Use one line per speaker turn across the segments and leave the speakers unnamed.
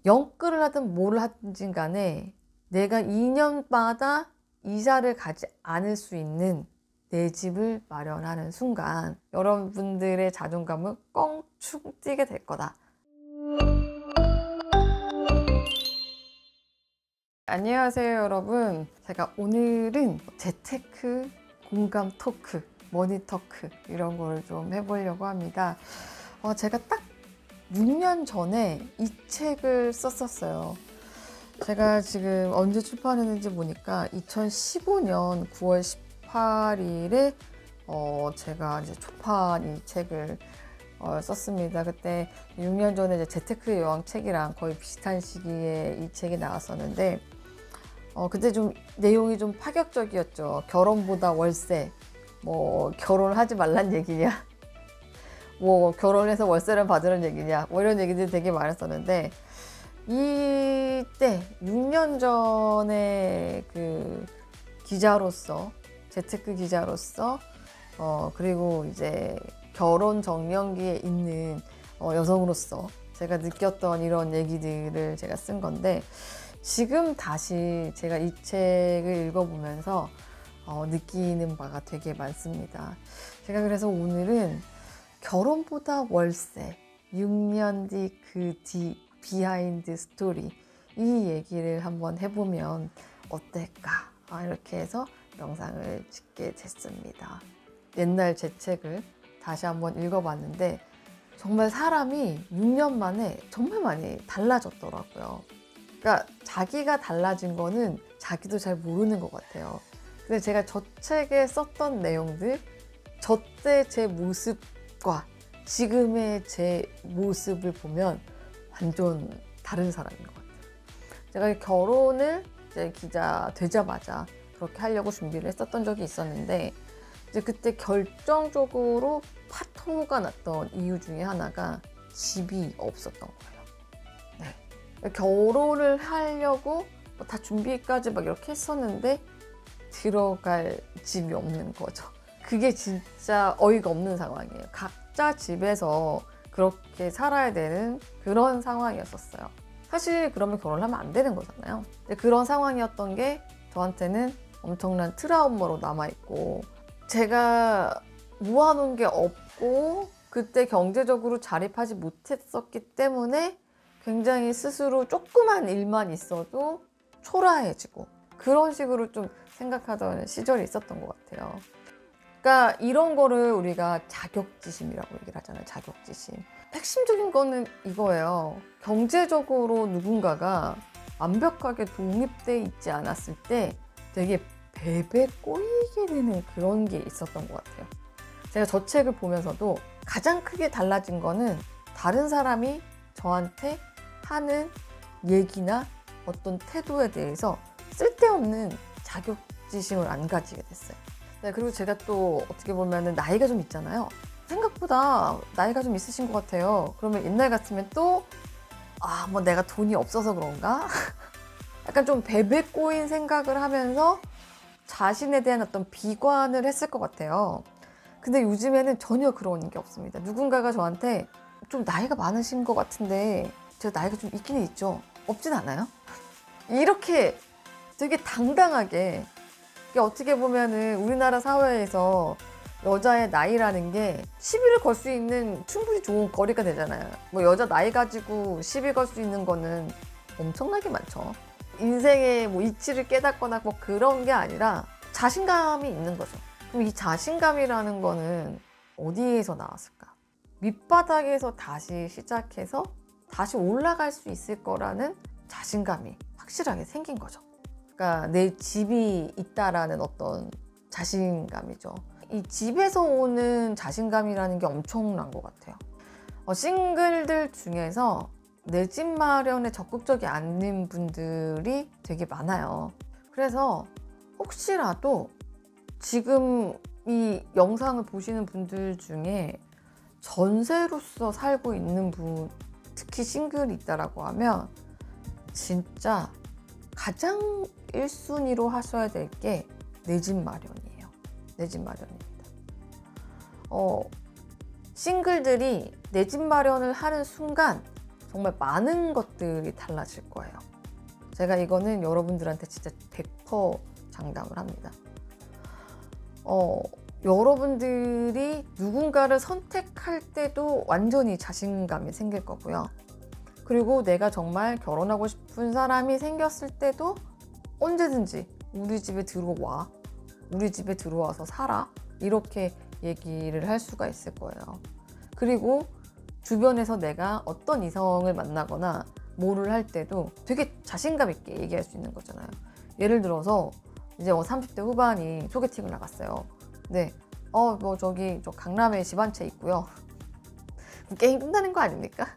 영끌을 하든 뭘 하든지 간에 내가 2년마다 이사를 가지 않을 수 있는 내 집을 마련하는 순간 여러분들의 자존감은 껑충 뛰게 될 거다. 안녕하세요 여러분. 제가 오늘은 재테크, 공감 토크, 머니 토크 이런 거를 좀 해보려고 합니다. 제가 딱 6년 전에 이 책을 썼었어요. 제가 지금 언제 출판했는지 보니까 2015년 9월 18일에 제가 이제 초판 이 책을 썼습니다. 그때 6년 전에 이제 재테크 여왕 책이랑 거의 비슷한 시기에 이 책이 나왔었는데 그때 좀 내용이 좀 파격적이었죠. 결혼보다 월세, 뭐 결혼하지 말란 얘기냐, 뭐 결혼해서 월세를 받으는 얘기냐, 뭐 이런 얘기들이 되게 많았었는데 이때 6년 전에 그 기자로서, 재테크 기자로서 그리고 이제 결혼 정년기에 있는 여성으로서 제가 느꼈던 이런 얘기들을 제가 쓴 건데, 지금 다시 제가 이 책을 읽어보면서 느끼는 바가 되게 많습니다. 제가 그래서 오늘은 결혼보다 월세, 6년 뒤 그 뒤 비하인드 스토리, 이 얘기를 한번 해보면 어떨까, 이렇게 해서 영상을 찍게 됐습니다. 옛날 제 책을 다시 한번 읽어봤는데 정말 사람이 6년 만에 정말 많이 달라졌더라고요. 그러니까 자기가 달라진 거는 자기도 잘 모르는 것 같아요. 근데 제가 저 책에 썼던 내용들, 저때 제 모습과 지금의 제 모습을 보면 완전 다른 사람인 것 같아요. 제가 결혼을 이제 기자 되자마자 그렇게 하려고 준비를 했었던 적이 있었는데, 이제 그때 결정적으로 파토가 났던 이유 중에 하나가 집이 없었던 거예요. 네. 결혼을 하려고 다 준비까지 막 이렇게 했었는데 들어갈 집이 없는 거죠. 그게 진짜 어이가 없는 상황이에요. 각자 집에서 그렇게 살아야 되는 그런 상황이었었어요. 사실 그러면 결혼을 하면 안 되는 거잖아요. 근데 그런 상황이었던 게 저한테는 엄청난 트라우마로 남아있고, 제가 모아놓은 게 없고 그때 경제적으로 자립하지 못했었기 때문에 굉장히 스스로 조그만 일만 있어도 초라해지고 그런 식으로 좀 생각하던 시절이 있었던 것 같아요. 그러니까 이런 거를 우리가 자격지심이라고 얘기를 하잖아요. 자격지심. 핵심적인 거는 이거예요. 경제적으로 누군가가 완벽하게 독립돼 있지 않았을 때 되게 베베 꼬이게 되는 그런 게 있었던 것 같아요. 제가 저 책을 보면서도 가장 크게 달라진 거는 다른 사람이 저한테 하는 얘기나 어떤 태도에 대해서 쓸데없는 자격지심을 안 가지게 됐어요. 네, 그리고 제가 또 어떻게 보면 나이가 좀 있잖아요. 생각보다 나이가 좀 있으신 것 같아요. 그러면 옛날 같으면 또 뭐 내가 돈이 없어서 그런가? 약간 좀 베베 꼬인 생각을 하면서 자신에 대한 어떤 비관을 했을 것 같아요. 근데 요즘에는 전혀 그런 게 없습니다. 누군가가 저한테 좀 나이가 많으신 것 같은데 제가 나이가 좀 있기는 있죠. 없진 않아요? 이렇게 되게 당당하게, 어떻게 보면은 우리나라 사회에서 여자의 나이라는 게 시비를 걸 수 있는 충분히 좋은 거리가 되잖아요. 뭐 여자 나이 가지고 시비 걸 수 있는 거는 엄청나게 많죠. 인생의 뭐 이치를 깨닫거나 뭐 그런 게 아니라 자신감이 있는 거죠. 그럼 이 자신감이라는 거는 어디에서 나왔을까? 밑바닥에서 다시 시작해서 다시 올라갈 수 있을 거라는 자신감이 확실하게 생긴 거죠. 그러니까 내 집이 있다라는 어떤 자신감이죠. 이 집에서 오는 자신감이라는 게 엄청난 것 같아요. 싱글들 중에서 내 집 마련에 적극적이 않는 분들이 되게 많아요. 그래서 혹시라도 지금 이 영상을 보시는 분들 중에 전세로서 살고 있는 분, 특히 싱글이 있다라고 하면 진짜 가장 1순위로 하셔야 될 게 내 집 마련이에요. 내 집 마련입니다. 싱글들이 내 집 마련을 하는 순간 정말 많은 것들이 달라질 거예요. 제가 이거는 여러분들한테 진짜 100% 장담을 합니다. 여러분들이 누군가를 선택할 때도 완전히 자신감이 생길 거고요. 그리고 내가 정말 결혼하고 싶은 사람이 생겼을 때도 언제든지 우리 집에 들어와. 우리 집에 들어와서 살아. 이렇게 얘기를 할 수가 있을 거예요. 그리고 주변에서 내가 어떤 이성을 만나거나 뭐를 할 때도 되게 자신감 있게 얘기할 수 있는 거잖아요. 예를 들어서 이제 30대 후반이 소개팅을 나갔어요. 네, 뭐 저기 저 강남에 집 한 채 있고요. 게임 끝나는 거 아닙니까?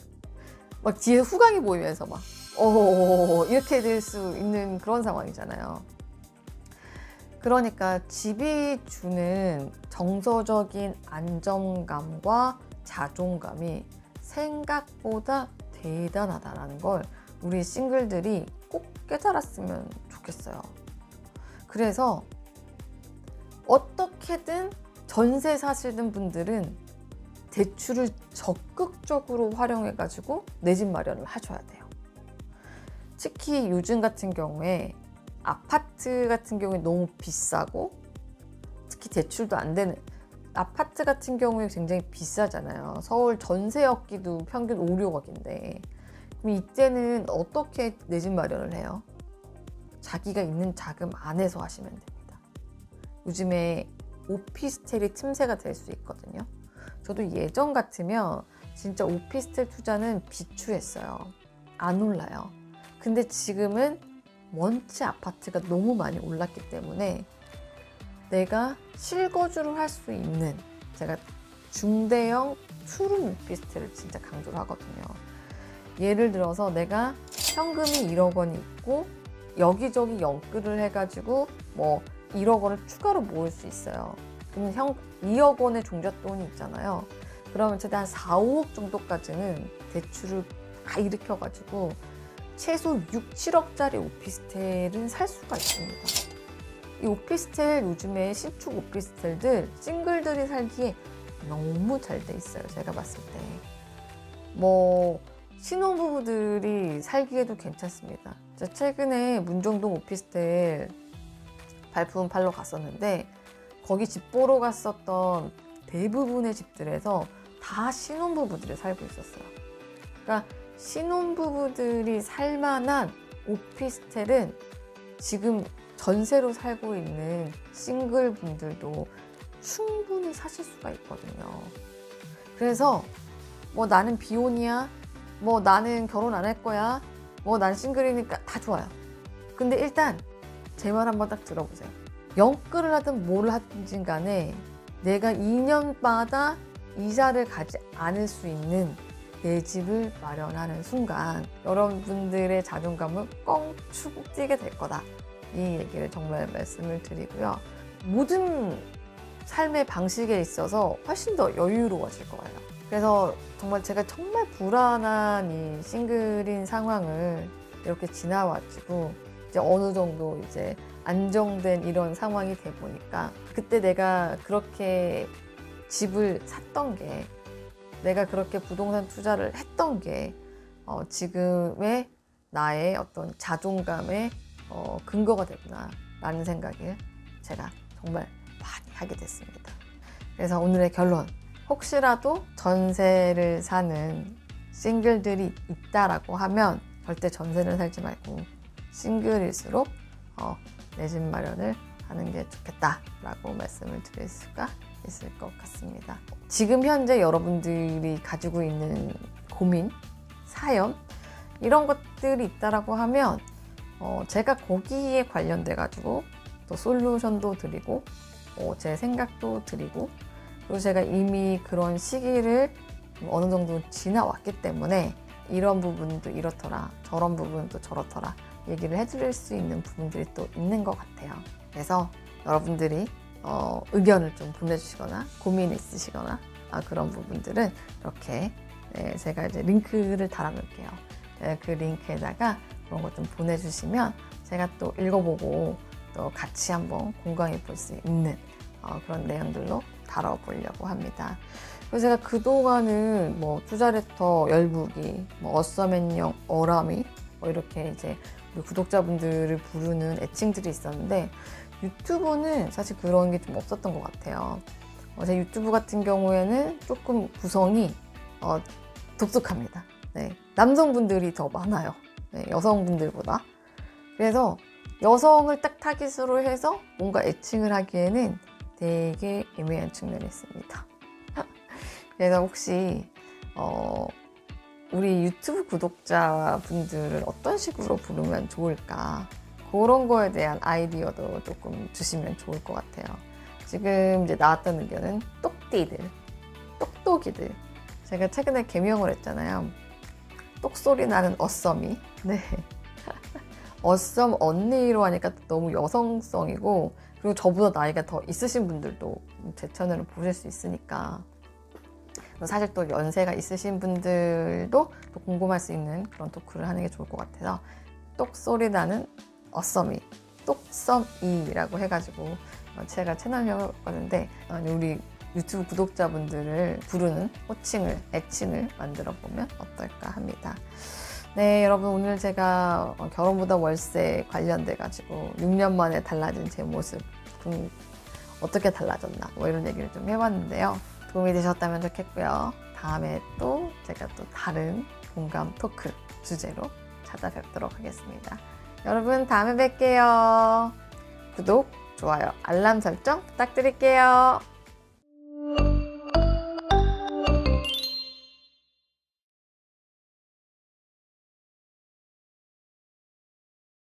막 뒤에 후광이 보이면서 막 이렇게 될 수 있는 그런 상황이잖아요. 그러니까 집이 주는 정서적인 안정감과 자존감이 생각보다 대단하다는 걸 우리 싱글들이 꼭 깨달았으면 좋겠어요. 그래서 어떻게든 전세 사시는 분들은 대출을 적극적으로 활용해가지고 내 집 마련을 하셔야 돼요. 특히 요즘 같은 경우에 아파트 같은 경우에 너무 비싸고 특히 대출도 안 되는 아파트 같은 경우에 굉장히 비싸잖아요. 서울 전세였기도 평균 5, 6억인데 그럼 이때는 어떻게 내 집 마련을 해요? 자기가 있는 자금 안에서 하시면 됩니다. 요즘에 오피스텔이 틈새가 될 수 있거든요. 저도 예전 같으면 진짜 오피스텔 투자는 비추했어요. 안 올라요. 근데 지금은 원체 아파트가 너무 많이 올랐기 때문에 내가 실거주를 할 수 있는 제가 중대형 투룸 오피스텔을 진짜 강조를 하거든요. 예를 들어서 내가 현금이 1억 원이 있고 여기저기 연끌을 해가지고 뭐 1억 원을 추가로 모을 수 있어요. 그럼 2억 원의 종잣돈이 있잖아요. 그러면 최대한 4, 5억 정도까지는 대출을 다 일으켜가지고 최소 6, 7억짜리 오피스텔은 살 수가 있습니다. 이 오피스텔 요즘에 신축 오피스텔들 싱글들이 살기에 너무 잘 돼 있어요. 제가 봤을 때. 뭐 신혼부부들이 살기에도 괜찮습니다. 제가 최근에 문정동 오피스텔 발품 팔러 갔었는데 거기 집 보러 갔었던 대부분의 집들에서 다 신혼부부들이 살고 있었어요. 그러니까 신혼부부들이 살만한 오피스텔은 지금 전세로 살고 있는 싱글분들도 충분히 사실 수가 있거든요. 그래서 뭐 나는 비혼이야, 뭐 나는 결혼 안 할 거야, 뭐 난 싱글이니까 다 좋아요. 근데 일단 제 말 한번 딱 들어보세요. 연끌을 하든 뭘 하든지 간에 내가 2년마다 이자를 가지 않을 수 있는 내 집을 마련하는 순간 여러분들의 자존감은 껑충 뛰게 될 거다. 이 얘기를 정말 말씀을 드리고요. 모든 삶의 방식에 있어서 훨씬 더 여유로워질 거예요. 그래서 제가 정말 불안한 이 싱글인 상황을 이렇게 지나와가지고 이제 어느 정도 이제 안정된 이런 상황이 돼 보니까 그때 내가 그렇게 집을 샀던 게 내가 그렇게 부동산 투자를 했던 게 지금의 나의 어떤 자존감의 근거가 되구나 라는 생각을 제가 정말 많이 하게 됐습니다. 그래서 오늘의 결론, 혹시라도 전세를 사는 싱글들이 있다라고 하면 절대 전세를 살지 말고 싱글일수록 내 집 마련을 하는 게 좋겠다라고 말씀을 드릴 수가 있을 것 같습니다. 지금 현재 여러분들이 가지고 있는 고민, 사연 이런 것들이 있다라고 하면 제가 거기에 관련돼 가지고 또 솔루션도 드리고 제 생각도 드리고 그리고 제가 이미 그런 시기를 어느 정도 지나왔기 때문에 이런 부분도 이렇더라 저런 부분도 저렇더라 얘기를 해드릴 수 있는 부분들이 또 있는 것 같아요. 그래서 여러분들이 의견을 좀 보내주시거나 고민이 있으시거나 그런 부분들은 이렇게 제가 이제 링크를 달아놓을게요. 그 링크에다가 그런 것 좀 보내주시면 제가 또 읽어보고 또 같이 한번 공감해 볼 수 있는 그런 내용들로 다뤄보려고 합니다. 그래서 제가 그동안은 뭐 투자레터 열북이, 뭐 어썸앤영 어람이 뭐 이렇게 이제 우리 구독자분들을 부르는 애칭들이 있었는데, 유튜브는 사실 그런 게 좀 없었던 것 같아요. 제 유튜브 같은 경우에는 조금 구성이 독특합니다. 네, 남성분들이 더 많아요. 네, 여성분들보다. 그래서 여성을 딱 타깃으로 해서 뭔가 애칭을 하기에는 되게 애매한 측면이 있습니다. 그래서 혹시 우리 유튜브 구독자분들을 어떤 식으로 부르면 좋을까, 그런 거에 대한 아이디어도 조금 주시면 좋을 것 같아요. 지금 이제 나왔던 의견은 똑띠들, 똑똑이들. 제가 최근에 개명을 했잖아요. 똑소리 나는 어썸이. 네. 어썸 언니로 하니까 너무 여성성이고, 그리고 저보다 나이가 더 있으신 분들도 제 채널을 보실 수 있으니까, 사실 또 연세가 있으신 분들도 또 궁금할 수 있는 그런 토크를 하는 게 좋을 것 같아서, 똑소리 나는 어썸이, 똑썸이라고 해가지고 제가 채널명을 바꿨는데, 우리 유튜브 구독자분들을 부르는 호칭을, 애칭을 만들어 보면 어떨까 합니다. 네, 여러분, 오늘 제가 결혼보다 월세 관련돼 가지고 6년 만에 달라진 제 모습, 어떻게 달라졌나, 뭐 이런 얘기를 좀 해봤는데요. 도움이 되셨다면 좋겠고요. 다음에 또 제가 또 다른 공감 토크 주제로 찾아뵙도록 하겠습니다. 여러분, 다음에 뵐게요. 구독, 좋아요, 알람 설정 부탁드릴게요.